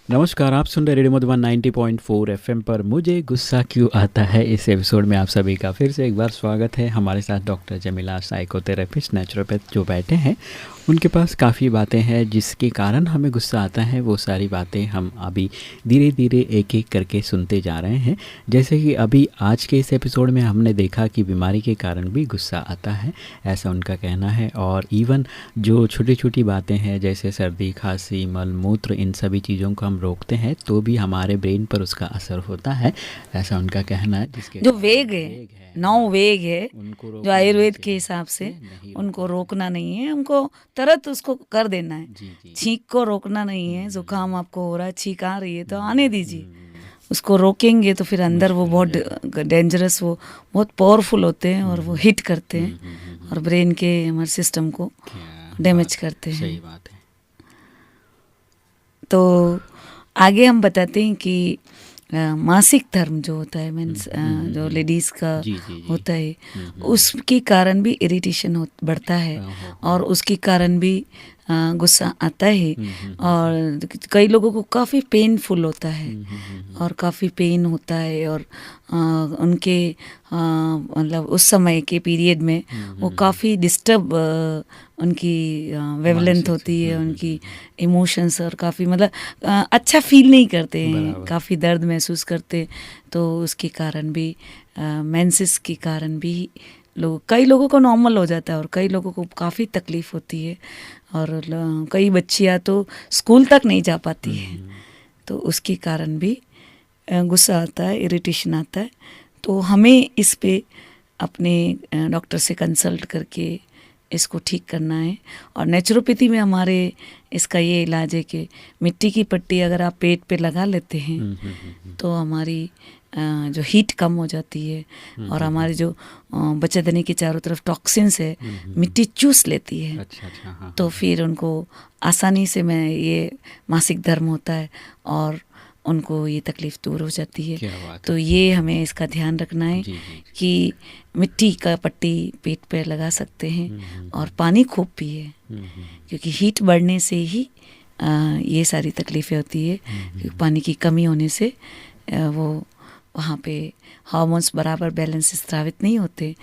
नमस्कार, आप सुन रहे रेडियो मधुबन 90.4 एफएम पर मुझे गुस्सा क्यों आता है। इस एपिसोड में आप सभी का फिर से एक बार स्वागत है। हमारे साथ डॉक्टर जमीला, साइकोथेरेपिस्ट, नेचुरोपैथ जो बैठे हैं। उनके पास काफ़ी बातें हैं जिसके कारण हमें गुस्सा आता है। वो सारी बातें हम अभी धीरे धीरे एक एक करके सुनते जा रहे हैं। जैसे कि अभी आज के इस एपिसोड में हमने देखा कि बीमारी के कारण भी गुस्सा आता है, ऐसा उनका कहना है। और इवन जो छोटी छोटी बातें हैं जैसे सर्दी, खांसी, मल मूत्र, इन सभी चीज़ों को हम रोकते हैं तो भी हमारे ब्रेन पर उसका असर होता है, ऐसा उनका कहना है। जिसके जो वेग है, 9 वेग है जो आयुर्वेद के हिसाब से, उनको रोकना नहीं है, हमको तुरंत उसको कर देना है। छींक को रोकना नहीं है। जुकाम आपको हो रहा है, छींक आ रही है तो आने दीजिए। उसको रोकेंगे तो फिर अंदर वो बहुत डेंजरस, वो बहुत पावरफुल होते हैं और वो हिट करते हैं और ब्रेन के हमारे सिस्टम को डैमेज करते हैं। सही बात है। तो आगे हम बताते हैं कि मासिक धर्म जो होता है, मीन्स जो लेडीज़ का होता है, उसके कारण भी इरिटेशन बढ़ता है और उसके कारण भी गुस्सा आता है। और कई लोगों को काफ़ी पेनफुल होता है और काफ़ी पेन होता है और उनके मतलब उस समय के पीरियड में वो काफ़ी डिस्टर्ब उनकी वेवलेंथ होती है, उनकी इमोशंस, और काफ़ी मतलब अच्छा फील नहीं करते हैं, काफ़ी दर्द महसूस करते। तो उसके कारण भी मेंसेस के कारण भी कई लोगों को नॉर्मल हो जाता है और कई लोगों को काफ़ी तकलीफ़ होती है और कई बच्चियाँ तो स्कूल तक नहीं जा पाती हैं। तो उसके कारण भी गुस्सा आता है, इरिटेशन आता है। तो हमें इस पे अपने डॉक्टर से कंसल्ट करके इसको ठीक करना है। और नेचुरोपैथी में हमारे इसका ये इलाज है कि मिट्टी की पट्टी अगर आप पेट पे लगा लेते हैं तो हमारी जो हीट कम हो जाती है और हमारे जो बच्चेदानी के चारों तरफ टॉक्सिन्स है मिट्टी चूस लेती है। अच्छा, तो फिर उनको आसानी से ये मासिक धर्म होता है और उनको ये तकलीफ़ दूर हो जाती है। तो ये हमें इसका ध्यान रखना है कि मिट्टी का पट्टी पेट पे लगा सकते हैं और पानी खूब पिए, क्योंकि हीट बढ़ने से ही ये सारी तकलीफ़ें होती है। क्योंकि पानी की कमी होने से वो वहाँ पे हार्मोन्स बराबर बैलेंस स्रावित नहीं होते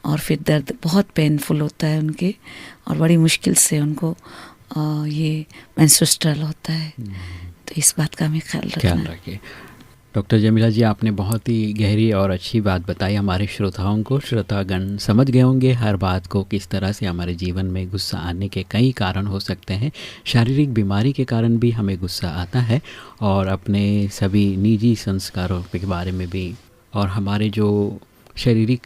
और फिर दर्द बहुत पेनफुल होता है उनके और बड़ी मुश्किल से उनको ये मेंस्ट्रुअल होता है। तो इस बात का हमें ख्याल रखिए। डॉक्टर जमीला जी, आपने बहुत ही गहरी और अच्छी बात बताई हमारे श्रोताओं को। श्रोतागण समझ गए होंगे हर बात को, किस तरह से हमारे जीवन में गुस्सा आने के कई कारण हो सकते हैं। शारीरिक बीमारी के कारण भी हमें गुस्सा आता है और अपने सभी निजी संस्कारों के बारे में भी, और हमारे जो शारीरिक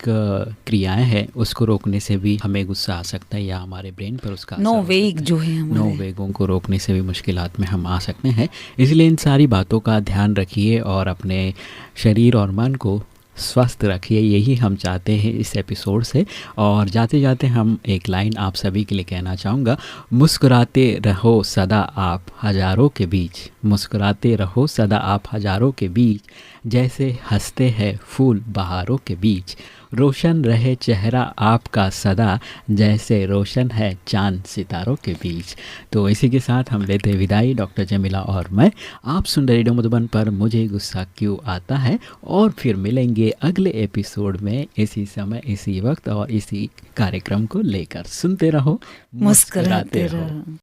क्रियाएं हैं उसको रोकने से भी हमें गुस्सा आ सकता है या हमारे ब्रेन पर उसका 9 वेग जो है, 9 वेगों को रोकने से भी मुश्किलात में हम आ सकते हैं। इसलिए इन सारी बातों का ध्यान रखिए और अपने शरीर और मन को स्वस्थ रखिए, यही हम चाहते हैं इस एपिसोड से। और जाते जाते हम एक लाइन आप सभी के लिए कहना चाहूँगा। मुस्कुराते रहो सदा आप हज़ारों के बीच, मुस्कुराते रहो सदा आप हज़ारों के बीच, जैसे हंसते हैं फूल बहारों के बीच, रोशन रहे चेहरा आपका सदा, जैसे रोशन है चांद सितारों के बीच। तो इसी के साथ हम लेते विदाई, डॉक्टर जमीला और मैं। आप सुन रहे रेडियो मधुबन पर मुझे गुस्सा क्यों आता है, और फिर मिलेंगे अगले एपिसोड में इसी समय, इसी वक्त और इसी कार्यक्रम को लेकर। सुनते रहो, मुस्कुराते रहो।